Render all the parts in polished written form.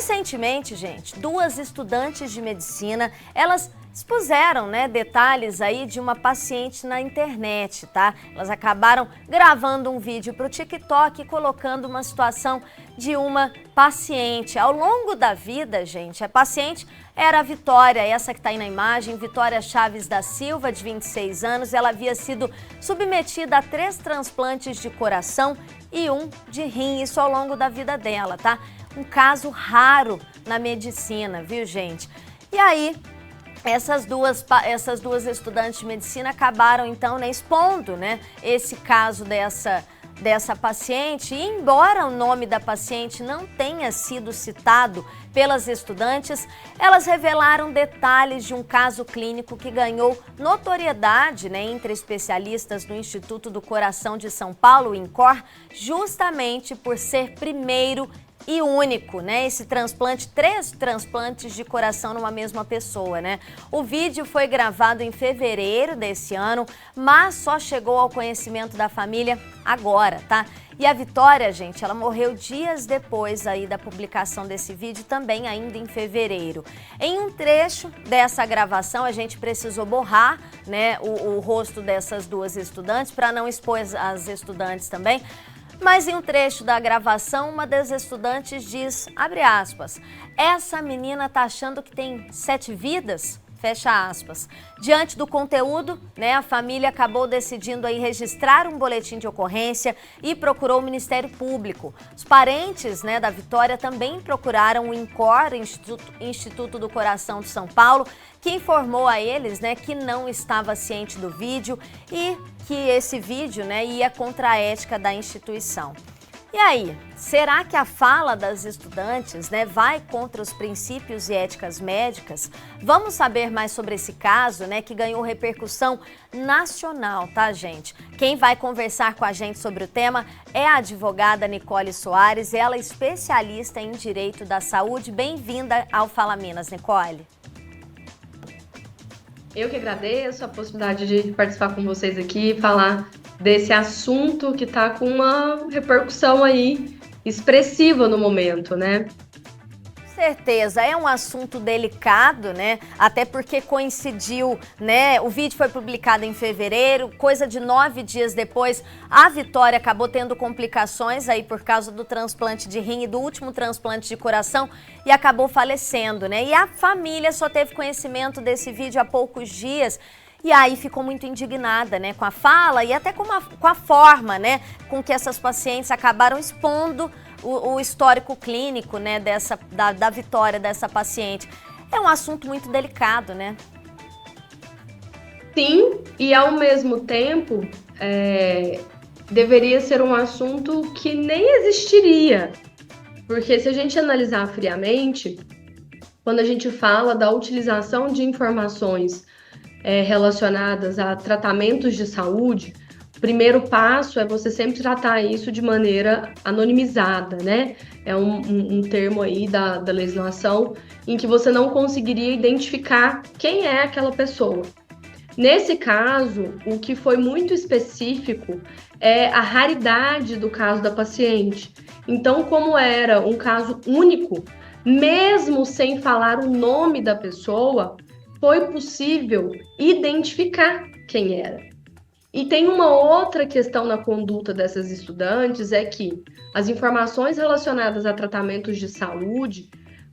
Recentemente, gente, duas estudantes de medicina, elas expuseram, detalhes aí de uma paciente na internet, tá? Elas acabaram gravando um vídeo para o TikTok e colocando uma situação de uma paciente. Ao longo da vida, gente, a paciente era a Vitória, essa que está aí na imagem, Vitória Chaves da Silva, de 26 anos. Ela havia sido submetida a 3 transplantes de coração e 1 de rim, isso ao longo da vida dela, tá? Um caso raro na medicina, viu, gente? E aí, essas duas estudantes de medicina acabaram, então, expondo, esse caso dessa paciente. E embora o nome da paciente não tenha sido citado pelas estudantes, elas revelaram detalhes de um caso clínico que ganhou notoriedade, entre especialistas do Instituto do Coração de São Paulo, o INCOR, justamente por ser primeiro e único, esse transplante, 3 transplantes de coração numa mesma pessoa, O vídeo foi gravado em fevereiro desse ano, mas só chegou ao conhecimento da família agora, tá? E a Vitória, gente, ela morreu dias depois aí da publicação desse vídeo, também ainda em fevereiro. Em um trecho dessa gravação, a gente precisou borrar, o rosto dessas duas estudantes para não expor as estudantes também. Mas em um trecho da gravação, uma das estudantes diz, abre aspas, essa menina tá achando que tem 7 vidas? Fecha aspas. Diante do conteúdo, a família acabou decidindo aí registrar um boletim de ocorrência e procurou o Ministério Público. Os parentes, da Vitória também procuraram o INCOR, Instituto do Coração de São Paulo, que informou a eles, que não estava ciente do vídeo e que esse vídeo, ia contra a ética da instituição. E aí, será que a fala das estudantes, vai contra os princípios e éticas médicas? Vamos saber mais sobre esse caso, que ganhou repercussão nacional, tá, gente? Quem vai conversar com a gente sobre o tema é a advogada Nicole Soares, ela é especialista em Direito da Saúde. Bem-vinda ao Fala Minas, Nicole. Eu que agradeço a possibilidade de participar com vocês aqui e falar desse assunto que está com uma repercussão aí expressiva no momento, Com certeza, é um assunto delicado, até porque coincidiu, o vídeo foi publicado em fevereiro, coisa de 9 dias depois, a Vitória acabou tendo complicações aí por causa do transplante de rim e do último transplante de coração e acabou falecendo, E a família só teve conhecimento desse vídeo há poucos dias. E aí ficou muito indignada, com a fala e até com a forma, com que essas pacientes acabaram expondo o histórico clínico, da Vitória dessa paciente. É um assunto muito delicado, Sim, e ao mesmo tempo, deveria ser um assunto que nem existiria. Porque se a gente analisar friamente, quando a gente fala da utilização de informações relacionadas a tratamentos de saúde, o primeiro passo é você sempre tratar isso de maneira anonimizada, É um termo aí da legislação em que você não conseguiria identificar quem é aquela pessoa. Nesse caso, o que foi muito específico é a raridade do caso da paciente. Então, como era um caso único, mesmo sem falar o nome da pessoa, foi possível identificar quem era. E tem uma outra questão na conduta dessas estudantes, é que as informações relacionadas a tratamentos de saúde,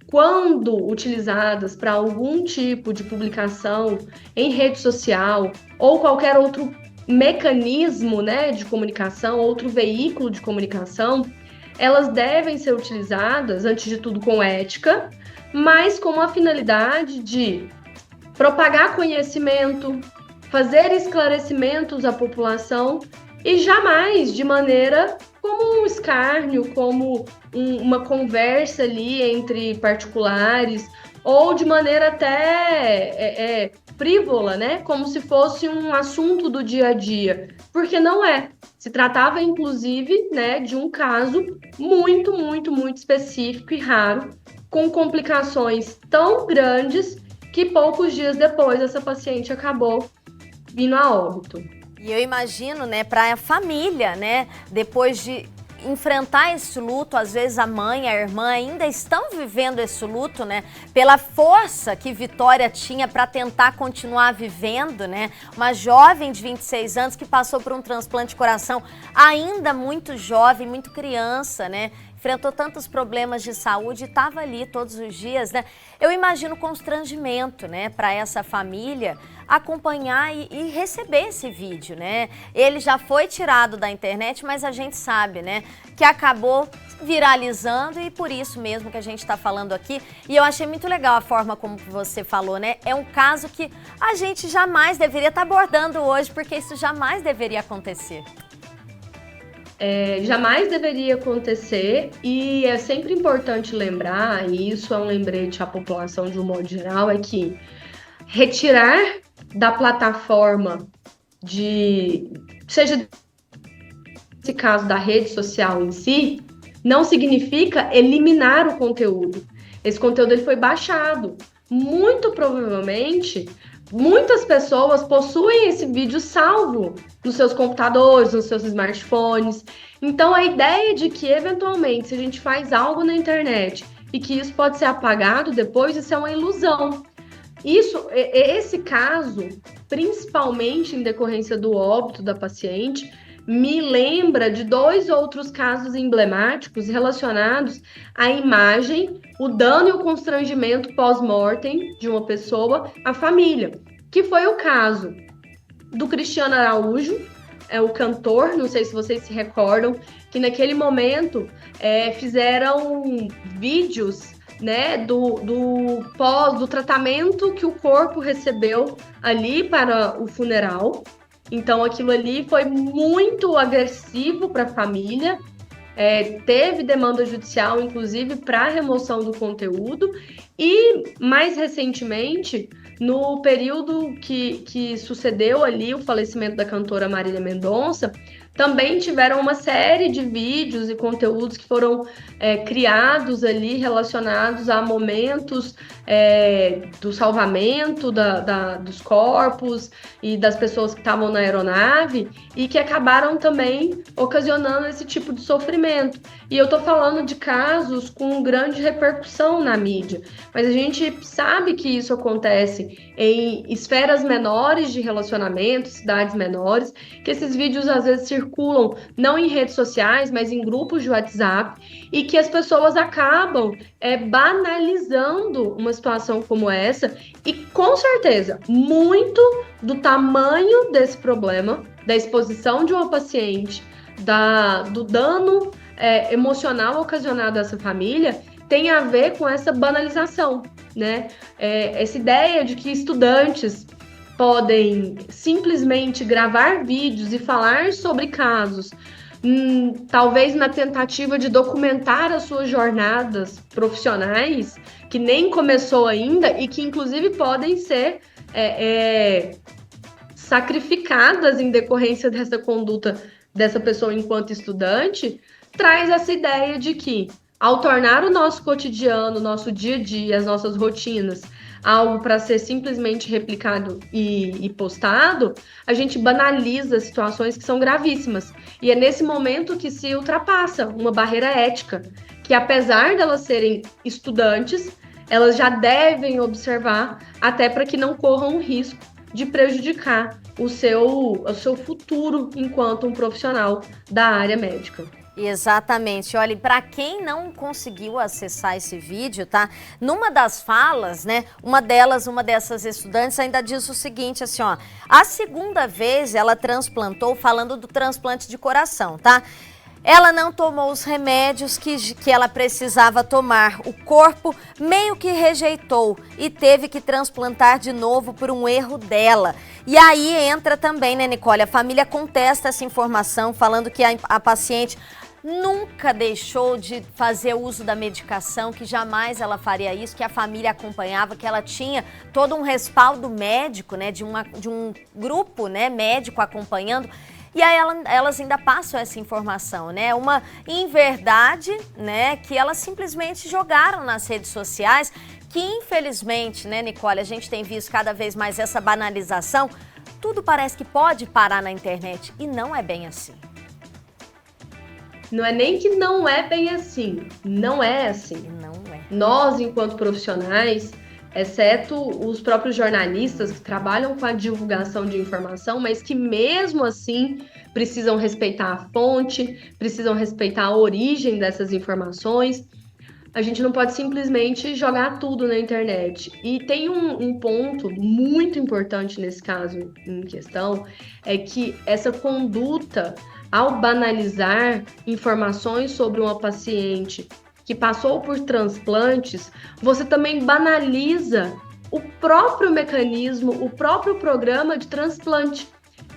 quando utilizadas para algum tipo de publicação em rede social ou qualquer outro mecanismo, de comunicação, outro veículo de comunicação, elas devem ser utilizadas, antes de tudo, com ética, mas com a finalidade de propagar conhecimento, fazer esclarecimentos à população e jamais de maneira como um escárnio, como uma conversa ali entre particulares ou de maneira até frívola, como se fosse um assunto do dia a dia, porque não é. Se tratava, inclusive, de um caso muito, muito, muito específico e raro, com complicações tão grandes que poucos dias depois essa paciente acabou vindo a óbito. E eu imagino, para a família, depois de enfrentar esse luto, às vezes a mãe, a irmã ainda estão vivendo esse luto, né? Pela força que Vitória tinha para tentar continuar vivendo, né? Uma jovem de 26 anos que passou por um transplante de coração ainda muito jovem, muito criança, né? Enfrentou tantos problemas de saúde e estava ali todos os dias, né? Eu imagino o constrangimento, né, para essa família acompanhar e receber esse vídeo, né? Ele já foi tirado da internet, mas a gente sabe, né, que acabou viralizando e por isso mesmo que a gente está falando aqui. E eu achei muito legal a forma como você falou, né? É um caso que a gente jamais deveria estar abordando hoje, porque isso jamais deveria acontecer. Jamais deveria acontecer e é sempre importante lembrar, e isso é um lembrete à população de um modo geral, é que retirar da plataforma seja nesse caso da rede social em si, não significa eliminar o conteúdo. Esse conteúdo ele foi baixado. Muito provavelmente, muitas pessoas possuem esse vídeo salvo nos seus computadores, nos seus smartphones. Então, a ideia de que, eventualmente, se a gente faz algo na internet e que isso pode ser apagado depois, isso é uma ilusão. Esse caso, principalmente em decorrência do óbito da paciente, me lembra de 2 outros casos emblemáticos relacionados à imagem, o dano e o constrangimento pós-mortem de uma pessoa à família, que foi o caso do Cristiano Araújo, o cantor, não sei se vocês se recordam, que naquele momento fizeram vídeos, né, do tratamento que o corpo recebeu ali para o funeral. Então, aquilo ali foi muito agressivo para a família, teve demanda judicial, inclusive, para remoção do conteúdo, e, mais recentemente, no período que sucedeu ali o falecimento da cantora Marília Mendonça, também tiveram uma série de vídeos e conteúdos que foram criados ali relacionados a momentos do salvamento dos corpos e das pessoas que estavam na aeronave e que acabaram também ocasionando esse tipo de sofrimento. E eu tô falando de casos com grande repercussão na mídia, mas a gente sabe que isso acontece em esferas menores de relacionamento, cidades menores, que esses vídeos às vezes circulam não em redes sociais, mas em grupos de WhatsApp, e que as pessoas acabam banalizando uma situação como essa, e com certeza, muito do tamanho desse problema, da exposição de uma paciente, do dano emocional ocasionado a essa família, tem a ver com essa banalização, né? Essa ideia de que estudantes podem simplesmente gravar vídeos e falar sobre casos, talvez na tentativa de documentar as suas jornadas profissionais, que nem começou ainda e que inclusive podem ser sacrificadas em decorrência dessa conduta dessa pessoa enquanto estudante, traz essa ideia de que, ao tornar o nosso cotidiano, o nosso dia a dia, as nossas rotinas, algo para ser simplesmente replicado e postado, a gente banaliza situações que são gravíssimas. E é nesse momento que se ultrapassa uma barreira ética, que apesar delas serem estudantes, elas já devem observar, até para que não corram o risco de prejudicar o seu futuro enquanto um profissional da área médica. Exatamente. Olha, para quem não conseguiu acessar esse vídeo, tá? Numa das falas, né, uma dessas estudantes ainda diz o seguinte, assim, ó, a segunda vez ela transplantou, falando do transplante de coração, tá? Ela não tomou os remédios que ela precisava tomar. O corpo meio que rejeitou e teve que transplantar de novo por um erro dela. E aí entra também, né, Nicole? A família contesta essa informação, falando que a paciente nunca deixou de fazer uso da medicação, que jamais ela faria isso, que a família acompanhava, que ela tinha todo um respaldo médico, né, de um grupo, né, médico acompanhando. E aí elas ainda passam essa informação, né? Uma inverdade, né, que elas simplesmente jogaram nas redes sociais, que infelizmente, né, Nicole, a gente tem visto cada vez mais essa banalização. Tudo parece que pode parar na internet e não é bem assim. Não é nem que não é bem assim, não é assim. Não é. Nós, enquanto profissionais, exceto os próprios jornalistas que trabalham com a divulgação de informação, mas que mesmo assim precisam respeitar a fonte, precisam respeitar a origem dessas informações. A gente não pode simplesmente jogar tudo na internet. E tem um ponto muito importante nesse caso em questão, é que essa conduta, ao banalizar informações sobre uma paciente que passou por transplantes, você também banaliza o próprio mecanismo, o próprio programa de transplante,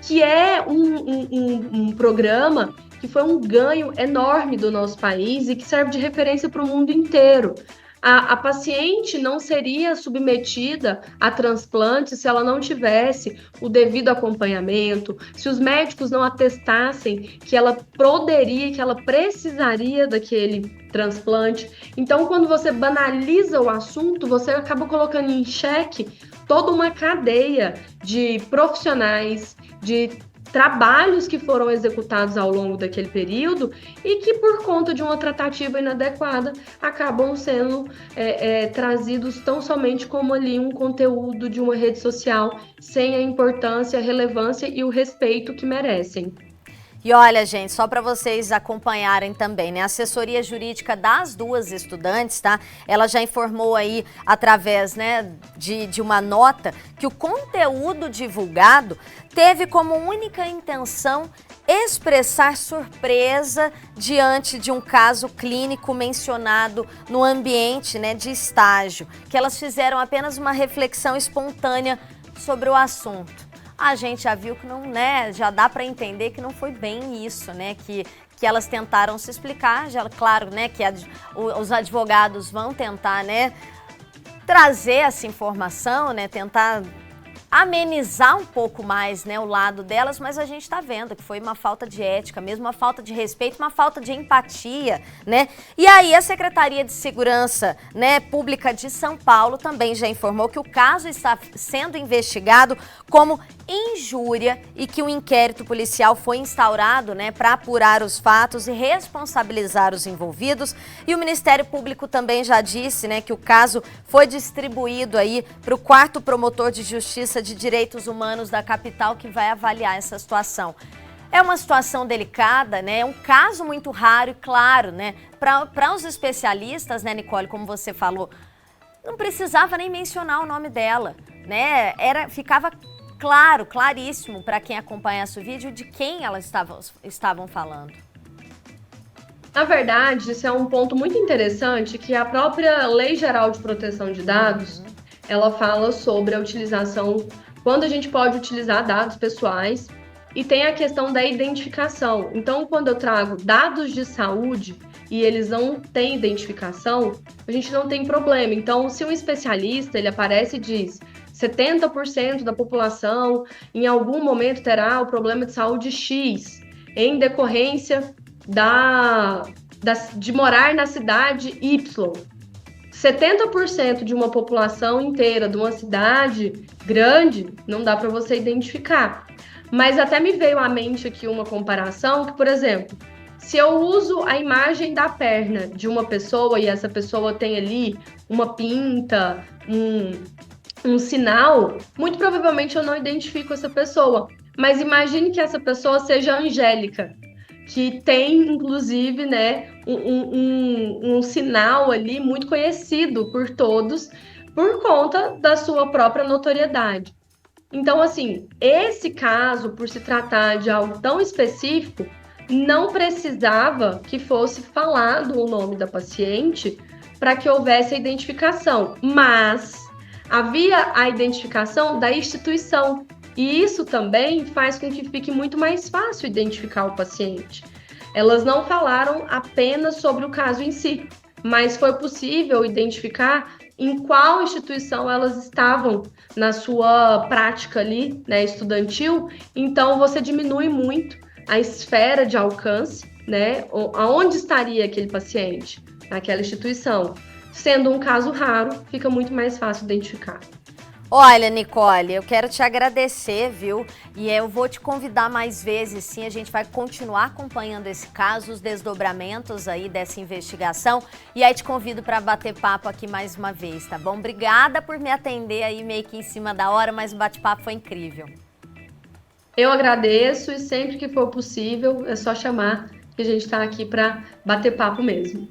que é um programa que foi um ganho enorme do nosso país e que serve de referência para o mundo inteiro. A paciente não seria submetida a transplante se ela não tivesse o devido acompanhamento, se os médicos não atestassem que ela poderia, que ela precisaria daquele transplante. Então, quando você banaliza o assunto, você acaba colocando em xeque toda uma cadeia de profissionais, de trabalhos que foram executados ao longo daquele período e que, por conta de uma tratativa inadequada, acabam sendo trazidos tão somente como ali um conteúdo de uma rede social, sem a importância, a relevância e o respeito que merecem. E olha, gente, só para vocês acompanharem também, né? A assessoria jurídica das duas estudantes, tá? Ela já informou aí, através, né, de uma nota, que o conteúdo divulgado teve como única intenção expressar surpresa diante de um caso clínico mencionado no ambiente, né, de estágio, que elas fizeram apenas uma reflexão espontânea sobre o assunto. A gente já viu que não, né, já dá para entender que não foi bem isso, né, que elas tentaram se explicar, já, claro, né, que os advogados vão tentar, né, trazer essa informação, né, tentar amenizar um pouco mais, né, o lado delas, mas a gente está vendo que foi uma falta de ética, mesmo uma falta de respeito, uma falta de empatia, né? E aí a Secretaria de Segurança, né, Pública de São Paulo também já informou que o caso está sendo investigado como injúria e que o inquérito policial foi instaurado, né, para apurar os fatos e responsabilizar os envolvidos. E o Ministério Público também já disse, né, que o caso foi distribuído aí para o 4º Promotor de Justiça de Direitos Humanos da capital, que vai avaliar essa situação. É uma situação delicada, né? É um caso muito raro e, claro, né, para os especialistas, né, Nicole, como você falou, não precisava nem mencionar o nome dela, né? Ficava claro, claríssimo para quem acompanhasse o vídeo de quem elas estavam falando. Na verdade, isso é um ponto muito interessante, que a própria Lei Geral de Proteção de Dados, ela fala sobre a utilização, quando a gente pode utilizar dados pessoais, e tem a questão da identificação. Então, quando eu trago dados de saúde e eles não têm identificação, a gente não tem problema. Então, se um especialista, ele aparece e diz 70% da população em algum momento terá o problema de saúde X, em decorrência de morar na cidade Y. 70% de uma população inteira, de uma cidade grande, não dá para você identificar. Mas até me veio à mente aqui uma comparação que, por exemplo, se eu uso a imagem da perna de uma pessoa e essa pessoa tem ali uma pinta, um sinal, muito provavelmente eu não identifico essa pessoa. Mas imagine que essa pessoa seja angélica, que tem, inclusive, né, um sinal ali muito conhecido por todos, por conta da sua própria notoriedade. Então, assim, esse caso, por se tratar de algo tão específico, não precisava que fosse falado o nome da paciente para que houvesse a identificação, mas havia a identificação da instituição. E isso também faz com que fique muito mais fácil identificar o paciente. Elas não falaram apenas sobre o caso em si, mas foi possível identificar em qual instituição elas estavam na sua prática ali, né, estudantil. Então, você diminui muito a esfera de alcance, né, aonde estaria aquele paciente, naquela instituição. Sendo um caso raro, fica muito mais fácil identificar. Olha, Nicole, eu quero te agradecer, viu? E eu vou te convidar mais vezes, sim. A gente vai continuar acompanhando esse caso, os desdobramentos aí dessa investigação. E aí te convido para bater papo aqui mais uma vez, tá bom? Obrigada por me atender aí meio que em cima da hora, mas o bate-papo foi incrível. Eu agradeço e sempre que for possível é só chamar que a gente está aqui para bater papo mesmo.